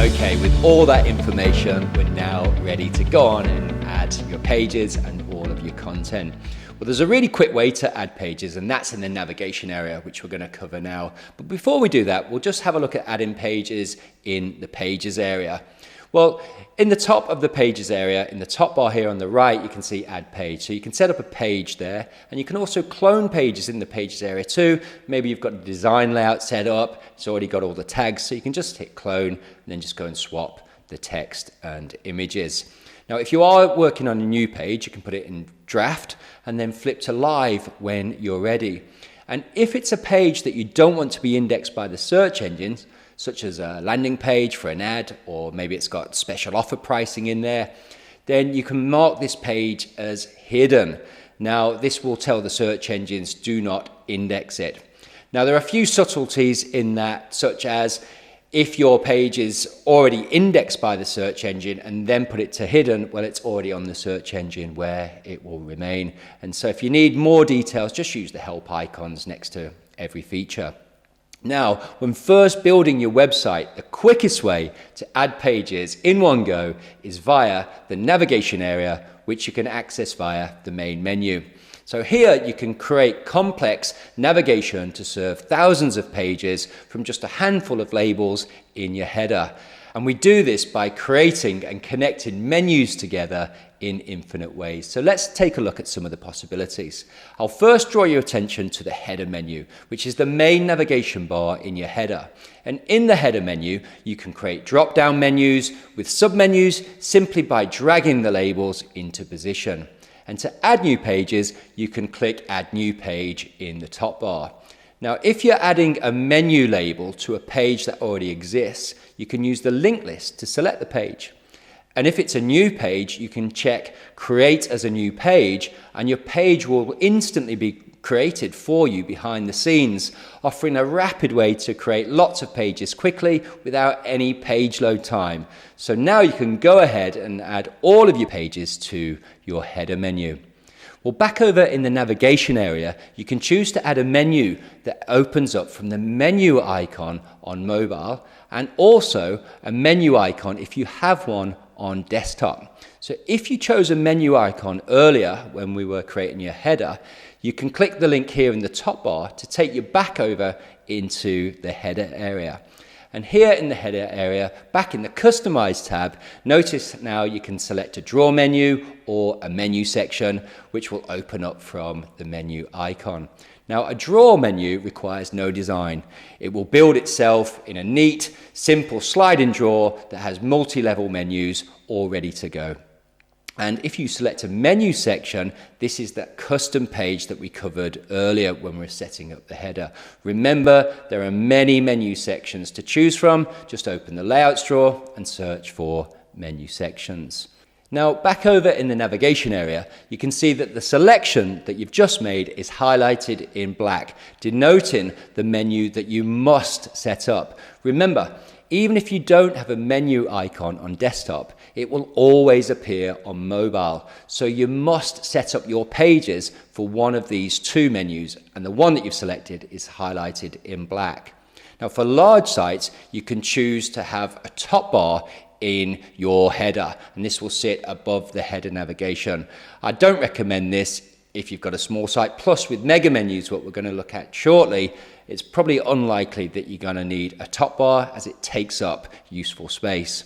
Okay, with all that information, we're now ready to go on and add your pages and all of your content. Well, there's a really quick way to add pages, and that's in the navigation area, which we're going to cover now. But before we do that, we'll just have a look at adding pages in the pages area. Well, in the top of the pages area, in the top bar here on the right, you can see add page. So you can set up a page there, and you can also clone pages in the pages area too. Maybe you've got the design layout set up, it's already got all the tags, so you can just hit clone and then just go and swap the text and images. Now, if you are working on a new page, you can put it in draft and then flip to live when you're ready. And if it's a page that you don't want to be indexed by the search engines, such as a landing page for an ad, or maybe it's got special offer pricing in there, then you can mark this page as hidden. Now, this will tell the search engines do not index it. Now, there are a few subtleties in that, such as if your page is already indexed by the search engine and then put it to hidden, well, it's already on the search engine where it will remain. And so if you need more details, just use the help icons next to every feature. Now, when first building your website, the quickest way to add pages in one go is via the navigation area, which you can access via the main menu. So here you can create complex navigation to serve thousands of pages from just a handful of labels in your header. And we do this by creating and connecting menus together in infinite ways. So let's take a look at some of the possibilities. I'll first draw your attention to the header menu, which is the main navigation bar in your header. And in the header menu, you can create drop-down menus with submenus simply by dragging the labels into position. And to add new pages, you can click Add New Page in the top bar. Now, if you're adding a menu label to a page that already exists, you can use the link list to select the page. And if it's a new page, you can check Create as a New Page, and your page will instantly be created for you behind the scenes, offering a rapid way to create lots of pages quickly without any page load time. So now you can go ahead and add all of your pages to your header menu. Well, back over in the navigation area, you can choose to add a menu that opens up from the menu icon on mobile, and also a menu icon if you have one on desktop. So if you chose a menu icon earlier when we were creating your header, you can click the link here in the top bar to take you back over into the header area. And here in the header area, back in the Customize tab, notice now you can select a draw menu or a menu section, which will open up from the menu icon. Now, a draw menu requires no design. It will build itself in a neat, simple sliding drawer that has multi-level menus all ready to go. And if you select a menu section, this is that custom page that we covered earlier when we were setting up the header. Remember, there are many menu sections to choose from. Just open the layouts drawer and search for menu sections. Now, back over in the navigation area, you can see that the selection that you've just made is highlighted in black, denoting the menu that you must set up. Remember, even if you don't have a menu icon on desktop, it will always appear on mobile. So you must set up your pages for one of these two menus, and the one that you've selected is highlighted in black. Now, for large sites, you can choose to have a top bar in your header, and this will sit above the header navigation. I don't recommend this if you've got a small site. Plus, with mega menus, what we're going to look at shortly, it's probably unlikely that you're going to need a top bar as it takes up useful space.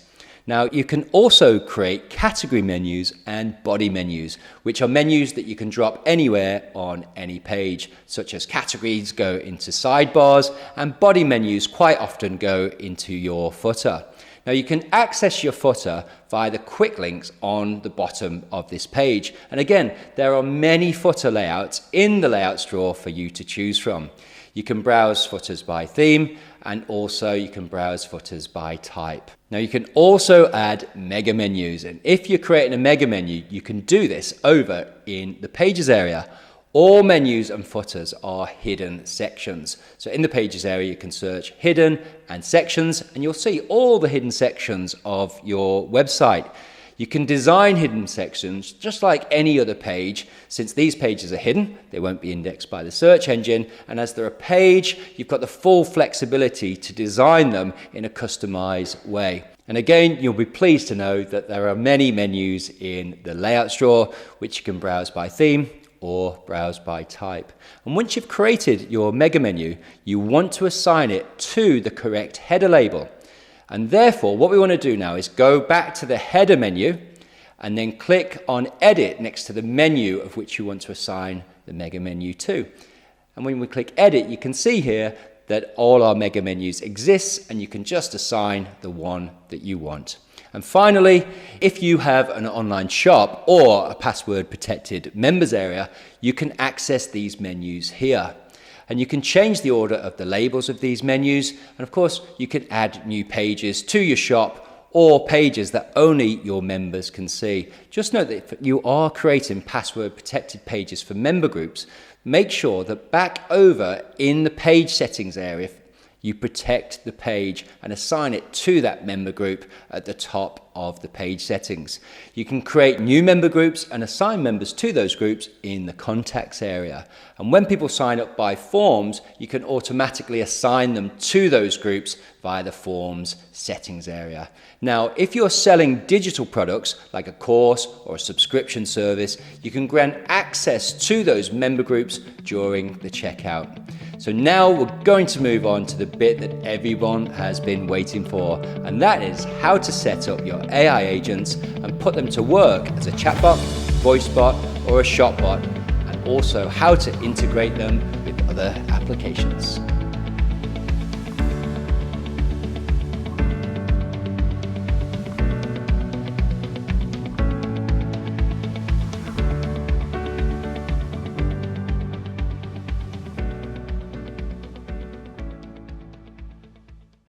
Now, you can also create category menus and body menus, which are menus that you can drop anywhere on any page, such as categories go into sidebars, and body menus quite often go into your footer. Now, you can access your footer via the quick links on the bottom of this page. And again, there are many footer layouts in the layouts drawer for you to choose from. You can browse footers by theme, and also you can browse footers by type. Now, you can also add mega menus, and if you're creating a mega menu, you can do this over in the pages area. All menus and footers are hidden sections. So in the pages area, you can search hidden and sections, and you'll see all the hidden sections of your website. You can design hidden sections just like any other page. Since these pages are hidden, they won't be indexed by the search engine. And as they're a page, you've got the full flexibility to design them in a customized way. And again, you'll be pleased to know that there are many menus in the layouts drawer, which you can browse by theme or browse by type. And once you've created your mega menu, you want to assign it to the correct header label. And therefore, what we want to do now is go back to the header menu and then click on edit next to the menu of which you want to assign the mega menu to. And when we click edit, you can see here that all our mega menus exist, and you can just assign the one that you want. And finally, if you have an online shop or a password protected members area, you can access these menus here. And you can change the order of the labels of these menus. And of course, you can add new pages to your shop or pages that only your members can see. Just note that if you are creating password protected pages for member groups, make sure that back over in the page settings area, you protect the page and assign it to that member group at the top of the page settings. You can create new member groups and assign members to those groups in the contacts area. And when people sign up by forms, you can automatically assign them to those groups via the forms settings area. Now, if you're selling digital products like a course or a subscription service, you can grant access to those member groups during the checkout. So now we're going to move on to the bit that everyone has been waiting for, and that is how to set up your AI agents and put them to work as a chatbot, voicebot, or a shopbot, and also how to integrate them with other applications.